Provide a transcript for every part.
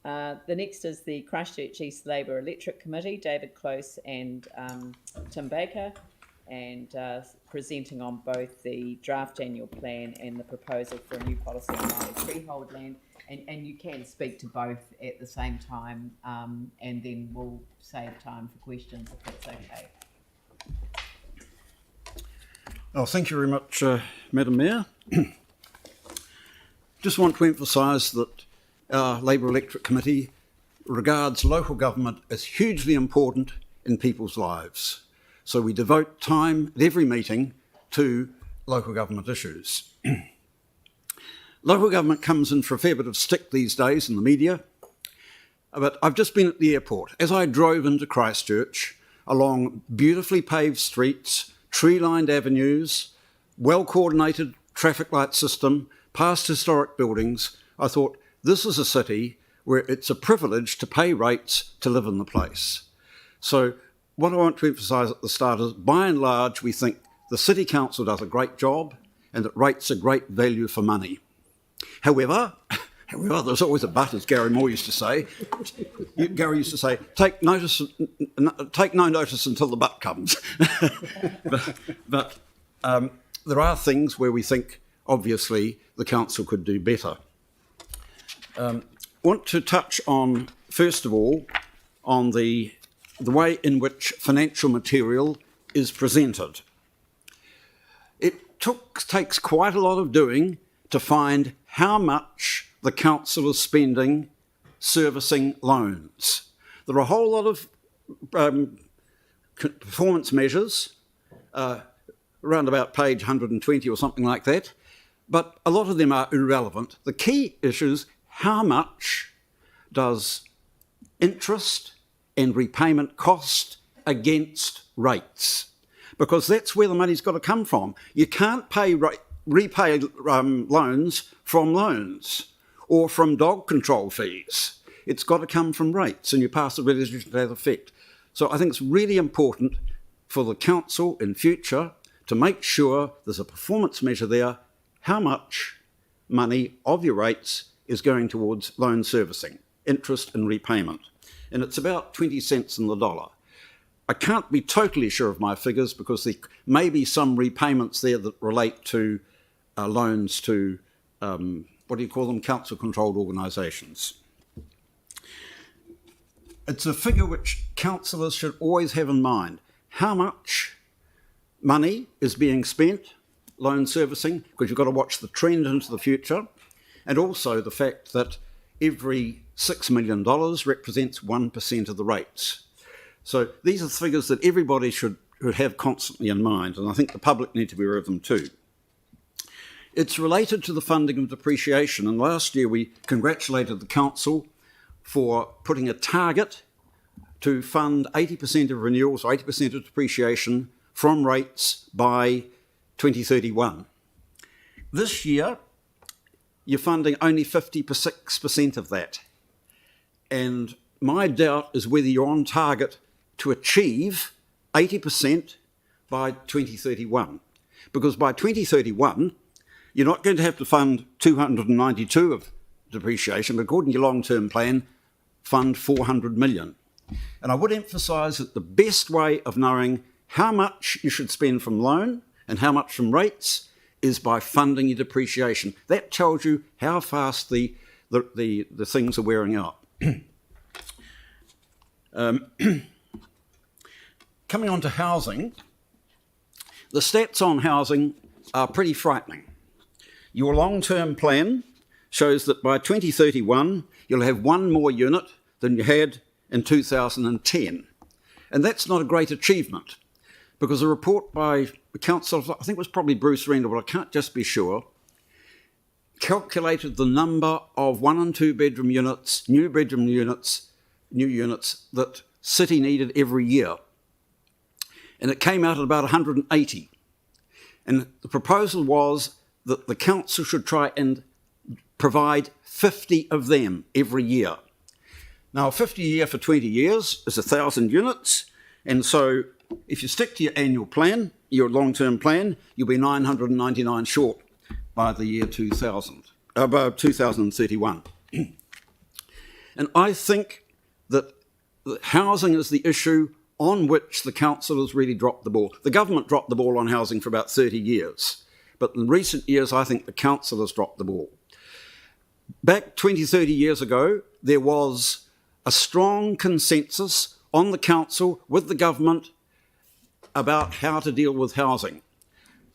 The next is the Christchurch East Labour Electorate Committee, David Close and Tim Baker, and presenting on both the draft annual plan and the proposal for a new policy on Māori freehold land. And you can speak to both at the same time, and then we'll save time for questions if that's okay. Oh, thank you very much, Madam Mayor. Just want to emphasise that our Labour Electorate Committee regards local government as hugely important in people's lives. So we devote time at every meeting to local government issues. Local government comes in for a fair bit of stick these days in the media, but I've just been at the airport. As I drove into Christchurch along beautifully paved streets, tree-lined avenues, well-coordinated traffic light system, past historic buildings, I thought, this is a city where it's a privilege to pay rates to live in the place. So what I want to emphasise at the start is, by and large, we think the City Council does a great job and that rates are great value for money. However, there's always a but, as Gary Moore used to say. Gary used to say, take no notice until the but comes. but there are things where we think, obviously, the council could do better. Want to touch on, first of all, on the way in which financial material is presented. It takes quite a lot of doing to find how much the council is spending servicing loans. There are a whole lot of performance measures, around about page 120 or something like that, but a lot of them are irrelevant. The key issue is how much does interest and repayment cost against rates? Because that's where the money's got to come from. You can't repay loans from loans or from dog control fees. It's got to come from rates, and you pass a resolution to that effect. So I think it's really important for the council in future to make sure there's a performance measure there, how much money of your rates is going towards loan servicing, interest and repayment. And it's about 20 cents in the dollar. I can't be totally sure of my figures because there may be some repayments there that relate to loans to, council-controlled organisations. It's a figure which councillors should always have in mind. How much money is being spent, loan servicing, because you've got to watch the trend into the future, and also the fact that every $6 million represents 1% of the rates. So these are figures that everybody should have constantly in mind, and I think the public need to be aware of them too. It's related to the funding of depreciation, and last year we congratulated the council for putting a target to fund 80% of renewals, or 80% of depreciation from rates by 2031. This year, you're funding only 56% of that. And my doubt is whether you're on target to achieve 80% by 2031. Because by 2031, you're not going to have to fund 292 of depreciation, but according to your long-term plan, fund 400 million. And I would emphasise that the best way of knowing how much you should spend from loan and how much from rates is by funding your depreciation. That tells you how fast the things are wearing out. Coming on to housing, the stats on housing are pretty frightening. Your long-term plan shows that by 2031, you'll have one more unit than you had in 2010. And that's not a great achievement, because a report by the council, I think it was probably Bruce Rendell, but I can't just be sure, calculated the number of 1 and 2 bedroom units, new units that City needed every year. And it came out at about 180. And the proposal was that the council should try and provide 50 of them every year. Now, 50 a year for 20 years is 1,000 units, and so if you stick to your annual plan, your long-term plan, you'll be 999 short by the year 2031. And And I think that housing is the issue on which the council has really dropped the ball. The government dropped the ball on housing for about 30 years, but in recent years I think the council has dropped the ball. Back 20, 30 years ago, there was a strong consensus on the council with the government about how to deal with housing.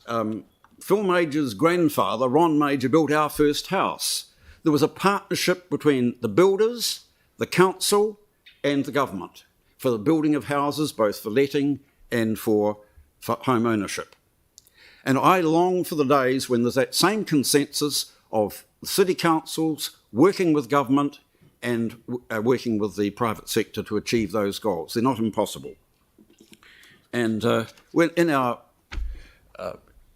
Phil Major's grandfather, Ron Major, built our first house. There was a partnership between the builders, the council, and the government for the building of houses, both for letting and for home ownership. And I long for the days when there's that same consensus of city councils working with government and working with the private sector to achieve those goals. They're not impossible. And in our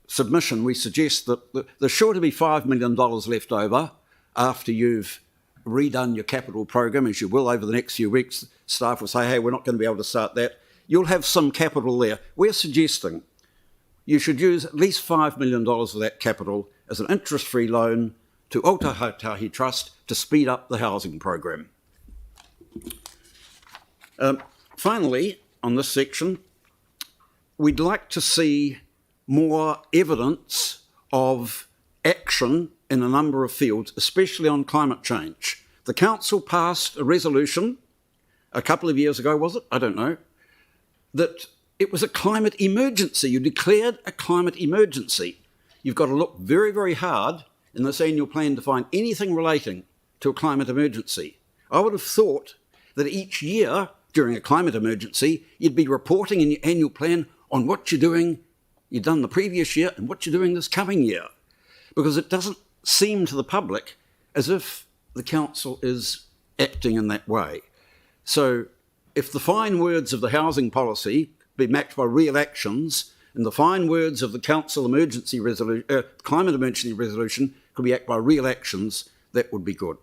submission, we suggest that there's sure to be $5 million left over after you've redone your capital program, as you will over the next few weeks. Staff will say, hey, we're not going to be able to start that. You'll have some capital there. We're suggesting you should use at least $5 million of that capital as an interest-free loan to Ōtautahi Trust to speed up the housing program. Finally, on this section, we'd like to see more evidence of action in a number of fields, especially on climate change. The council passed a resolution a couple of years ago, was it? I don't know, that it was a climate emergency. You declared a climate emergency. You've got to look very, very hard in this annual plan to find anything relating to a climate emergency. I would have thought that each year during a climate emergency, you'd be reporting in your annual plan on what you're doing, you've done the previous year, and what you're doing this coming year. Because it doesn't seem to the public as if the council is acting in that way. So if the fine words of the housing policy be matched by real actions, and the fine words of the council climate emergency resolution could be acted by real actions, that would be good.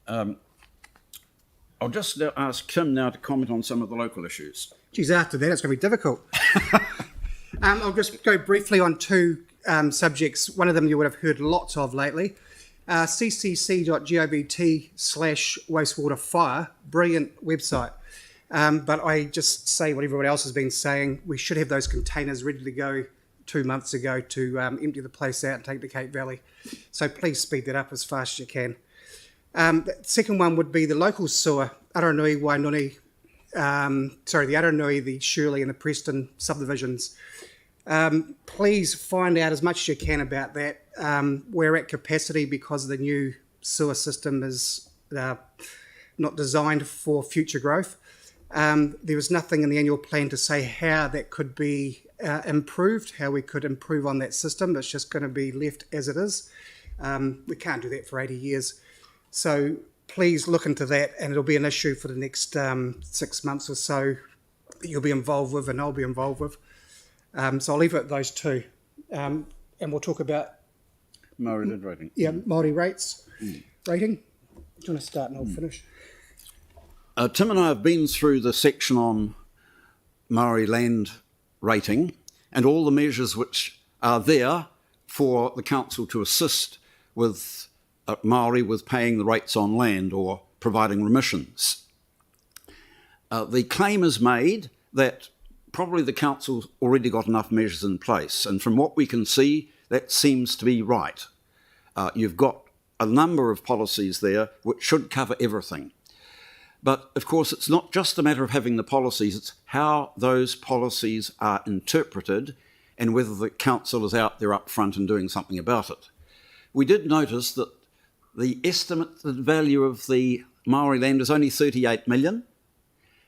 I'll just ask Tim now to comment on some of the local issues. Geez, after that it's going to be difficult. I'll just go briefly on two subjects. One of them you would have heard lots of lately. ccc.govt.nz/wastewater fire, brilliant website. But I just say what everyone else has been saying. We should have those containers ready to go 2 months ago to empty the place out and take to Cape Valley. So please speed that up as fast as you can. The second one would be the local sewer, Aranui, Wainuni, the Aranui, the Shirley and the Preston subdivisions. Please find out as much as you can about that. We're at capacity because the new sewer system is not designed for future growth. There was nothing in the annual plan to say how that could be improved, how we could improve on that system. It's just going to be left as it is. We can't do that for 80 years. So please look into that, and it'll be an issue for the next 6 months or so that you'll be involved with and I'll be involved with. So I'll leave it at those two. And we'll talk about Māori land rating. Yeah, Māori rates, rating. Do you want to start and I'll finish? Tim and I have been through the section on Māori land rating and all the measures which are there for the council to assist with Māori with paying the rates on land or providing remissions. The claim is made that probably the council's already got enough measures in place, and from what we can see, that seems to be right. You've got a number of policies there which should cover everything. But of course, it's not just a matter of having the policies, it's how those policies are interpreted and whether the council is out there up front and doing something about it. We did notice that the estimated value of the Māori land is only 38 million,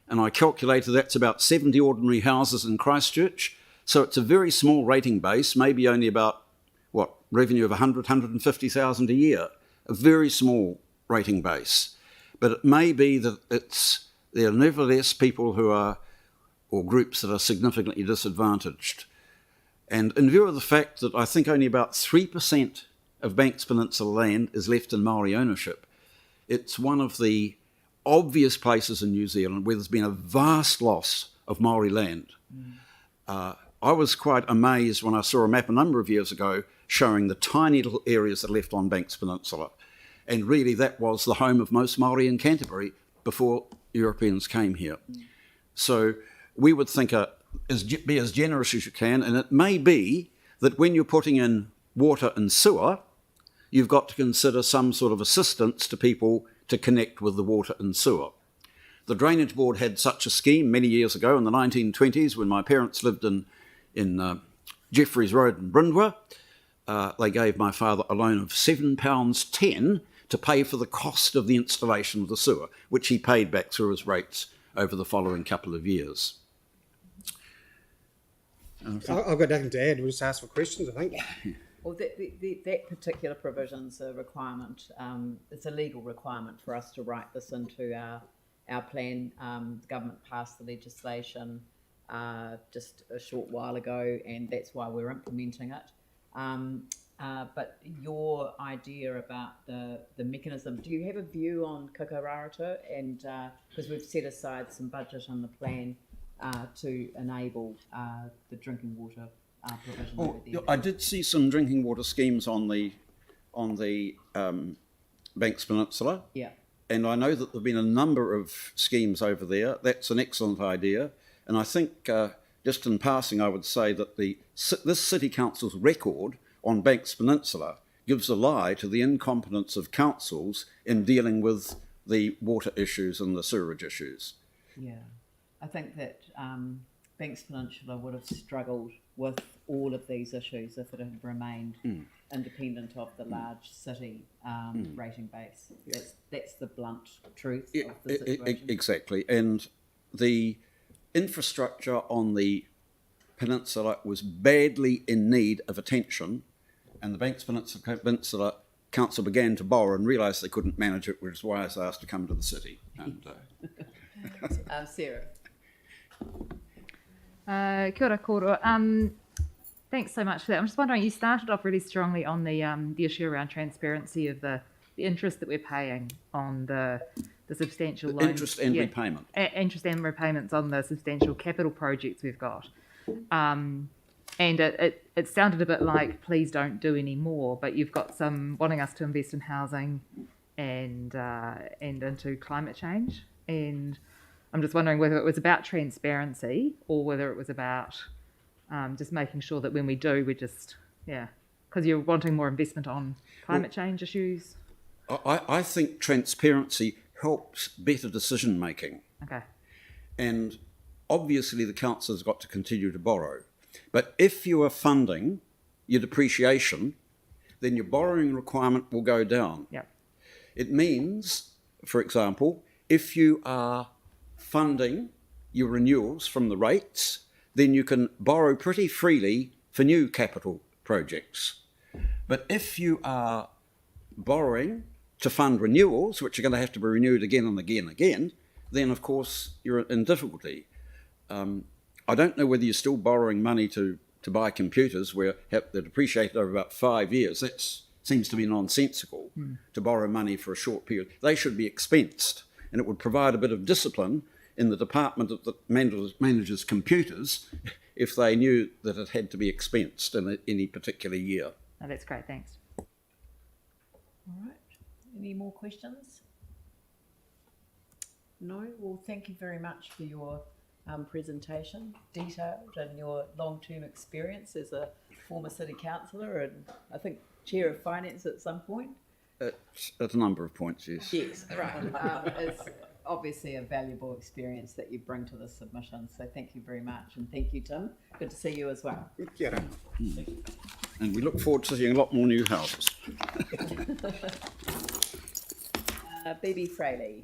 and I calculated that's about 70 ordinary houses in Christchurch, so it's a very small rating base, maybe only about, revenue of 150,000 a year, a very small rating base. But it may be that there are nevertheless people who are, or groups that are significantly disadvantaged. And in view of the fact that I think only about 3% of Banks Peninsula land is left in Māori ownership, it's one of the obvious places in New Zealand where there's been a vast loss of Māori land. I was quite amazed when I saw a map a number of years ago showing the tiny little areas that are left on Banks Peninsula. And really that was the home of most Māori in Canterbury before Europeans came here. So we would think be as generous as you can, and it may be that when you're putting in water and sewer, you've got to consider some sort of assistance to people to connect with the water and sewer. The Drainage Board had such a scheme many years ago in the 1920s when my parents lived in Jeffreys Road in Brindwa. They gave my father a loan of £7.10 to pay for the cost of the installation of the sewer, which he paid back through his rates over the following couple of years. I've got nothing to add. We'll just ask for questions, I think. Well, that particular provision's a requirement. It's a legal requirement for us to write this into our plan. The government passed the legislation just a short while ago, and that's why we're implementing it. But your idea about the mechanism, do you have a view on kakararata? And because we've set aside some budget on the plan to enable the drinking water provision over there. I did see some drinking water schemes on the Banks Peninsula. Yeah. And I know that there have been a number of schemes over there. That's an excellent idea. And I think, just in passing, I would say that this City Council's record on Banks Peninsula gives a lie to the incompetence of councils in dealing with the water issues and the sewerage issues. Yeah. I think that Banks Peninsula would have struggled with all of these issues if it had remained independent of the large city rating base. That's the blunt truth of the situation. Exactly. And the infrastructure on the peninsula was badly in need of attention, and the Banks Peninsula Council began to borrow and realised they couldn't manage it, which is why I was asked to come to the city. And, Sarah. Kia ora kōrua. Thanks so much for that. I'm just wondering, you started off really strongly on the issue around transparency of the interest that we're paying on the substantial loans. Interest and repayment. Interest and repayments on the substantial capital projects we've got. And it sounded a bit like, please don't do any more, but you've got some wanting us to invest in housing and into climate change. And I'm just wondering whether it was about transparency or whether it was about just making sure that when we do, we just, because you're wanting more investment on climate change issues. I think transparency helps better decision making. Okay. And obviously the council has got to continue to borrow. But if you are funding your depreciation, then your borrowing requirement will go down. Yep. It means, for example, if you are funding your renewals from the rates, then you can borrow pretty freely for new capital projects. But if you are borrowing to fund renewals, which are going to have to be renewed again and again and again, then of course you're in difficulty. I don't know whether you're still borrowing money to buy computers where they're depreciated over about 5 years. That seems to be nonsensical to borrow money for a short period. They should be expensed, and it would provide a bit of discipline in the department that manages computers if they knew that it had to be expensed in any particular year. Oh, that's great, thanks. All right. Any more questions? No? Well, thank you very much for your presentation, detailed, and your long-term experience as a former city councillor and I think chair of finance at some point. At a number of points, yes. Yes, right. It's obviously a valuable experience that you bring to the submission, so thank you very much, and thank you, Tim. Good to see you as well. Kia ora. And we look forward to seeing a lot more new houses. BB Fraley.